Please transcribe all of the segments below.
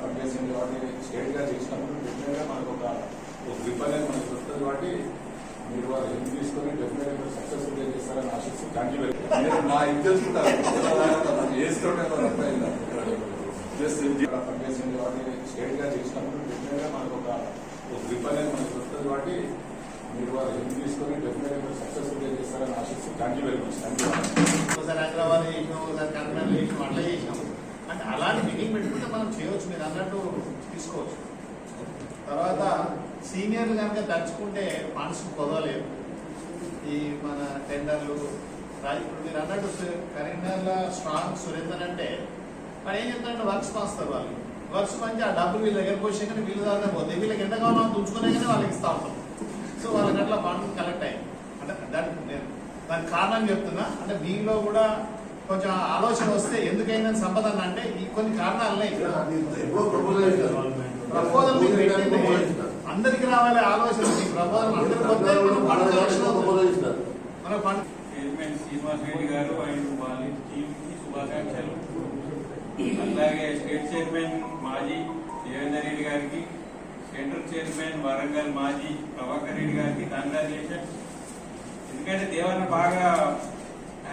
పనిచేసింది కాబట్టి స్టేట్ గా చేసినప్పుడు డెఫినెట్ గా మనకు ఒక గ్రిప్ అనేది మనకు వస్తుంది కాబట్టి మీరు వాళ్ళు హెల్ప్ తీసుకొని డెఫినెట్ గా సక్సెస్ఫుల్ గా చేస్తారని ఆశిస్తూ థ్యాంక్ యూ వెరీ మచ్. నా ఇది తెలుసుకుంటారు పనిచేసింది కాబట్టి స్టేట్ గా చేసినప్పుడు డెఫినెట్ గా మనకు ఒక గ్రిప్ అనేది మనకు వస్తుంది కాబట్టి మీరు వాళ్ళు హెల్ప్ తీసుకొని డెఫినెట్ గా సక్సెస్ఫుల్ గా చేస్తారని ఆశిస్తూ thank you very much. Thank you. ఒకసారి హైదరాబాద్ చేసినాం, ఒకసారి కర్నూలు చేసినాం, అట్లా చేసినాం. అంటే అలాంటి మీటింగ్ పెట్టుకుంటే మనం చేయవచ్చు, మీరు అన్నట్టు తీసుకోవచ్చు. తర్వాత సీనియర్లు కనుక తలుచుకుంటే ఫండ్స్ కుదరలేదు. ఈ మన టెండర్లు ఇప్పుడు మీరు అన్నట్టు కరీంనగర్లో స్ట్రాంగ్ సురేందర్ అంటే మరి ఏం చెప్తారంటే వర్క్స్ పంచుతారు. వాళ్ళు వర్క్స్ పంచి ఆ డబ్బులు వీళ్ళ దగ్గరకు వచ్చే కానీ వీళ్ళు దగ్గర పోతే వీళ్ళకి ఎంత కావాలో తుంచుకునే కానీ వాళ్ళకి ఇస్తూ ఉంటాం. సో వాళ్ళకి అట్లా ఫండ్ కలెక్ట్ అయ్యింది. అంటే దానికి కారణం చెప్తున్నా, అంటే మీలో కూడా కొంచెం ఆలోచన వస్తే ఎందుకైనా సంపదన అంటే ఈ కొన్ని కారణాలున్నాయి. ప్రపోజల్ అందరికి రావాలి ఆలోచన. ఈ ప్రపోజల్ అందరికి వస్తే మనం ఫండ్ కలెక్షన్ అవుతుంది. మన ఫండ్ చైర్మన్ శ్రీనివాస్ రెడ్డి గారు అండ్ వాళ్ళ టీమ్ కి శుభాకాంక్షలు. అలాగే స్టేట్ చైర్మన్ మాజీ దేవేందర్ రెడ్డి గారికి, సెంట్రల్ చైర్మన్ వరంగల్ మాజీ ప్రభాకర్ రెడ్డి గారికి కంగ్రాచులేషన్స్. ఎందుకంటే దేవన్న బాగా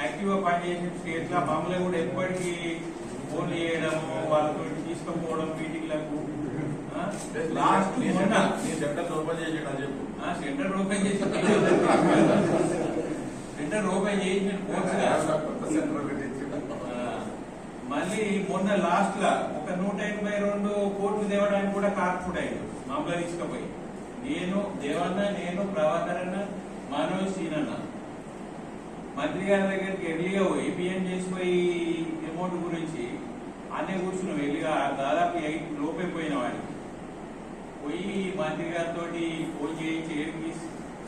యాక్టివ్ గా పనిచేసిన స్టేట్ లా మమ్మల్ని కూడా ఎప్పటికీ ఫోన్లు చేయడము, వాళ్ళతో తీసుకుపోవడం మీటింగ్లకు. లాస్ట్ సెంటర్ ఓపెన్ చేసి మళ్ళీ మొన్న లాస్ట్ లా ఒక 182 కోట్లు తేవడానికి కూడా కార్పొరేట్ అయింది మమ్మల్ని తీసుకుపోయి. నేను ప్రభాకర్ అన్న, మనోజ్ సీనన్న మంత్రి గారి దగ్గరికి ఎర్లీగా పోయి బియ్యం చేసిపోయి అమౌంట్ గురించి అన్నీ కూర్చున్నాం. ఎర్లీగా దాదాపు 8 లోపైపోయిన వాడికి పోయి మంత్రి గారితో ఫోన్ చేయించి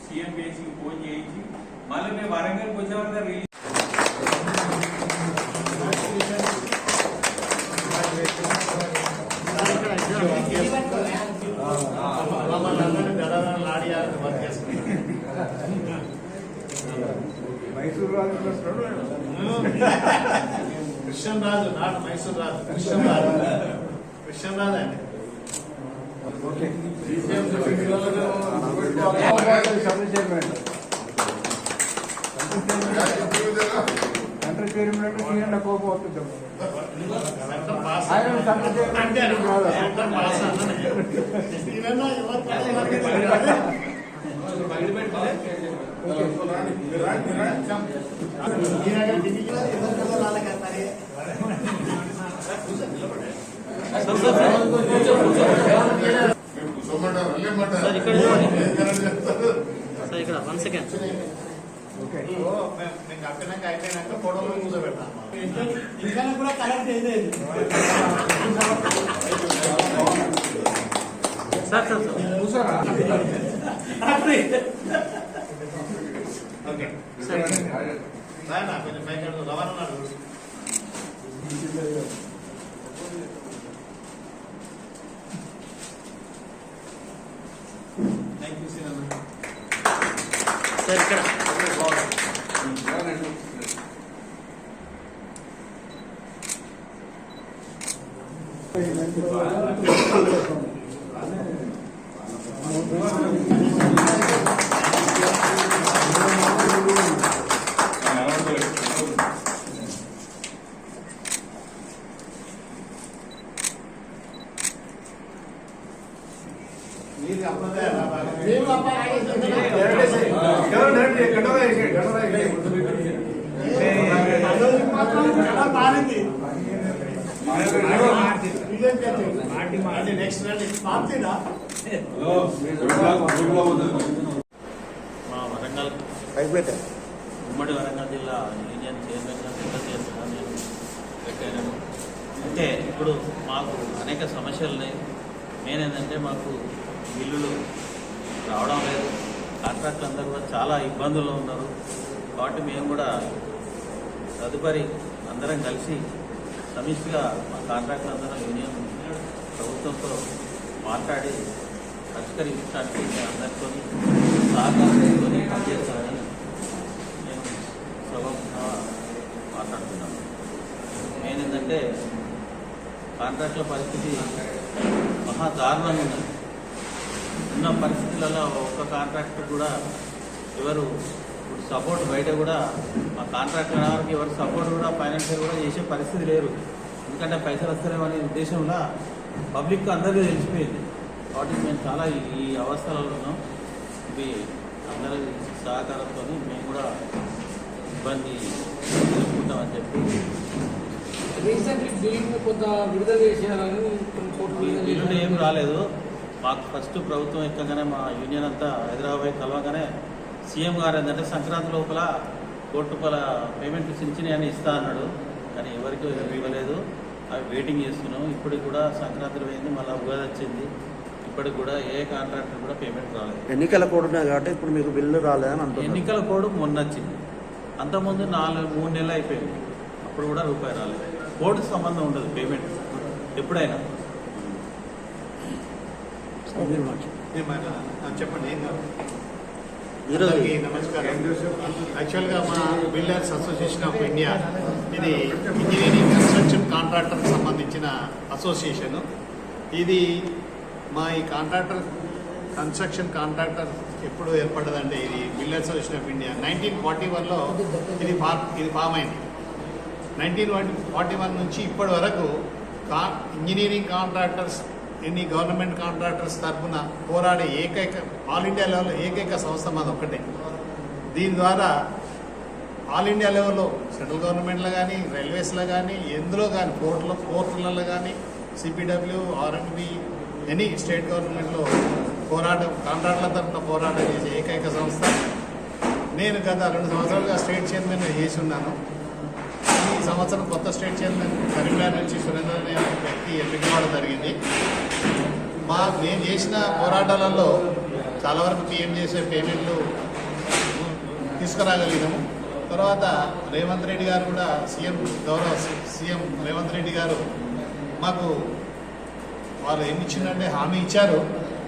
సీఎం బేసి ఫోన్ చేయించి మళ్ళీ మేము వరంగల్కి వచ్చేవారు రిలీజ్ మైసూర్ రాజు కృష్ణన్ రాజు, నాట్ మైసూర్ రాజు, కృష్ణన్ రాజు అండి. సెంట్రల్ చైర్మన్ కోపం వస్తుంది. ఇక్కడ 1 సెకండ్ అయిపోయినాక ఫోటోలు కూర్చోబెడతాను. ఇంకా కూడా కలెక్ట్ అయ్యేది సార్ చూసారా? ఓకే కొంచెం పైకి రవాణా థ్యాంక్ యూ సార్. ఇక్కడ మా వరంగల్ ఉమ్మడి వరంగల్ జిల్లా యూనియన్ చైర్మన్గా నేను పెట్టాను. అంటే ఇప్పుడు మాకు అనేక సమస్యలు ఉన్నాయి. మెయిన్ ఏంటంటే మాకు బిల్లులు రావడం లేదు. కాంట్రాక్టులు అందరూ కూడా చాలా ఇబ్బందుల్లో ఉన్నారు. కాబట్టి మేము కూడా తదుపరి అందరం కలిసి సమిష్టిగా మా కాంట్రాక్టులు అందరం యూనియన్ ప్రభుత్వంతో మాట్లాడి పరిష్కరించడానికి అందరితో సహకారంతో పనిచేస్తానని నేను సభ మాట్లాడుతున్నాను. మెయిన్ ఏంటంటే ఏంటంటే కాంట్రాక్టుల పరిస్థితి మహా దారుణంగా ఉన్నది. ఉన్న పరిస్థితులలో ఒక్క కాంట్రాక్టర్ కూడా ఎవరు ఇప్పుడు సపోర్ట్ బయట కూడా ఆ కాంట్రాక్టర్ వారికి ఎవరు సపోర్ట్ కూడా ఫైనాన్షియల్ కూడా చేసే పరిస్థితి లేరు. ఎందుకంటే పైసలు వస్తలేమనే ఉద్దేశంలో పబ్లిక్ అందరికీ తెలిసిపోయింది. కాబట్టి మేము చాలా ఈ అవస్థలలో ఉన్నాం. ఇవి అందరి సహకారంతో మేము కూడా ఇబ్బంది ఎదుర్కొంటామని చెప్పి రీసెంట్లీ బిల్లును కొంత విడుదల చేశారని కొన్ని కోర్టు బిల్లులు ఏం రాలేదు. మాకు ఫస్ట్ ప్రభుత్వం ఎక్కగానే మా యూనియన్ అంతా హైదరాబాద్ కలవగానే సీఎం గారు ఏంటంటే సంక్రాంతి లోపల కోటి రూపాయల పేమెంట్లు చించినాయని ఇస్తా అన్నాడు. కానీ ఎవరికి ఇవ్వలేదు. అవి వెయిటింగ్ చేస్తున్నాం. ఇప్పటికి కూడా సంక్రాంతి పోయింది, మళ్ళీ ఉగాది వచ్చింది. ఇప్పటికి కూడా ఏ కాంట్రాక్టర్ కూడా పేమెంట్ రాలేదు. ఎన్నికల కోడ్ ఉన్నాయి కాబట్టి ఇప్పుడు మీకు బిల్లు రాలేదని అంటున్నారు. ఎన్నికల కోడ్ మొన్న వచ్చింది. అంతకుముందు 3 నెలలు అయిపోయింది. అప్పుడు కూడా రూపాయి రాలేదు. కోడ్కి సంబంధం ఉండదు పేమెంట్ ఎప్పుడైనా. చెప్పండి. ఏం కాదు. ఈరోజు అందరికీ నమస్కారం. యాక్చువల్గా మా బిల్డర్స్ అసోసియేషన్ ఆఫ్ ఇండియా ఇది ఇంజనీరింగ్ కన్స్ట్రక్షన్ కాంట్రాక్టర్కి సంబంధించిన అసోసియేషన్. ఇది మా ఈ కన్స్ట్రక్షన్ కాంట్రాక్టర్ ఎప్పుడు ఏర్పడ్డదంటే ఇది బిల్డర్స్ అసోసియేషన్ ఆఫ్ ఇండియా 1941లో ఇది ఫామ్ అయింది. 1941 నుంచి ఇప్పటి వరకు ఇంజనీరింగ్ కాంట్రాక్టర్స్ ఎన్ని గవర్నమెంట్ కాంట్రాక్టర్స్ తరఫున పోరాడే ఆల్ ఇండియా లెవెల్లో ఏకైక సంస్థ మాది ఒక్కటే. దీని ద్వారా ఆల్ ఇండియా లెవెల్లో సెంట్రల్ గవర్నమెంట్లో కానీ, రైల్వేస్లో కానీ, ఎందులో కానీ, పోర్టులలో కానీ, సిపిడబ్ల్యూ, ఆర్ఎండ్బి, ఎనీ స్టేట్ గవర్నమెంట్లో కాంట్రాక్టుల తరఫున పోరాటం చేసే ఏకైక సంస్థ. నేను గత 2 సంవత్సరాలుగా స్టేట్ చైర్మన్ చేసి ఉన్నాను. ఈ సంవత్సరం కొత్త స్టేట్ చైర్మన్ కరీంనగర్ నుంచి సురేంద్ర అనే వ్యక్తి ఎంపిక కావడం జరిగింది. నేను చేసిన పోరాటాలలో చాలా వరకు పిఎం చేసే పేమెంట్లు తీసుకురాగలిగినాము. తర్వాత రేవంత్ రెడ్డి గారు కూడా గౌరవ సీఎం రేవంత్ రెడ్డి గారు మాకు వాళ్ళు ఏమి ఇచ్చిందంటే హామీ ఇచ్చారు.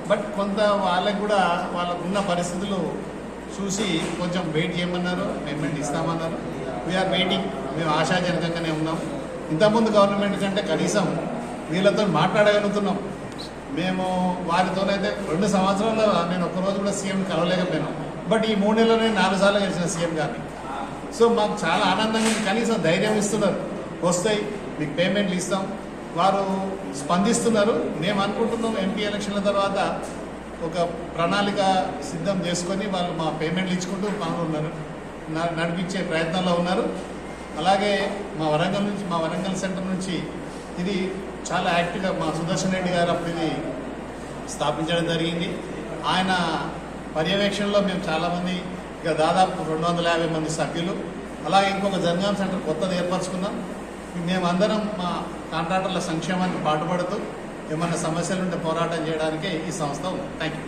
బట్ కొంత వాళ్ళకు కూడా వాళ్ళకున్న పరిస్థితులు చూసి కొంచెం వెయిట్ చేయమన్నారు, పేమెంట్ ఇస్తామన్నారు. We're waiting. మేము ఆశాజనకంగానే ఉన్నాం. ఇంతకుముందు గవర్నమెంట్ కంటే కనీసం వీళ్ళతో మాట్లాడగలుగుతున్నాం. మేము వారితోనైతే 2 సంవత్సరాల్లో నేను ఒక్కరోజు కూడా సీఎం కలవలేకపోయినాం. బట్ ఈ 3 నెలల్లో నేను 4 సార్లు కలిసిన సీఎం గారిని. సో మాకు చాలా ఆనందంగా ఉంది. కనీసం ధైర్యం ఇస్తున్నారు, వస్తాయి మీకు పేమెంట్లు ఇస్తాం. వారు స్పందిస్తున్నారు. మేము అనుకుంటున్నాం ఎంపీ ఎలక్షన్ల తర్వాత ఒక ప్రణాళిక సిద్ధం చేసుకొని వాళ్ళు మా పేమెంట్లు ఇచ్చుకుంటూ పనులు నడిపించే ప్రయత్నంలో ఉన్నారు. అలాగే మా వరంగల్ సెంటర్ నుంచి ఇది చాలా యాక్టివ్గా మా సుదర్శన్ రెడ్డి గారు అప్పుడు ఇది స్థాపించడం జరిగింది. ఆయన పర్యవేక్షణలో మేము చాలామంది ఇక దాదాపు 250 మంది సభ్యులు. అలాగే ఇంకొక జనగాం సెంటర్ కొత్తది ఏర్పరచుకున్నాం. మేమందరం మా కాంట్రాక్టర్ల సంక్షేమానికి పాటుపడుతూ ఏమన్నా సమస్యలు ఉంటే పోరాటం చేయడానికే ఈ సంస్థ ఉంది. Thank you.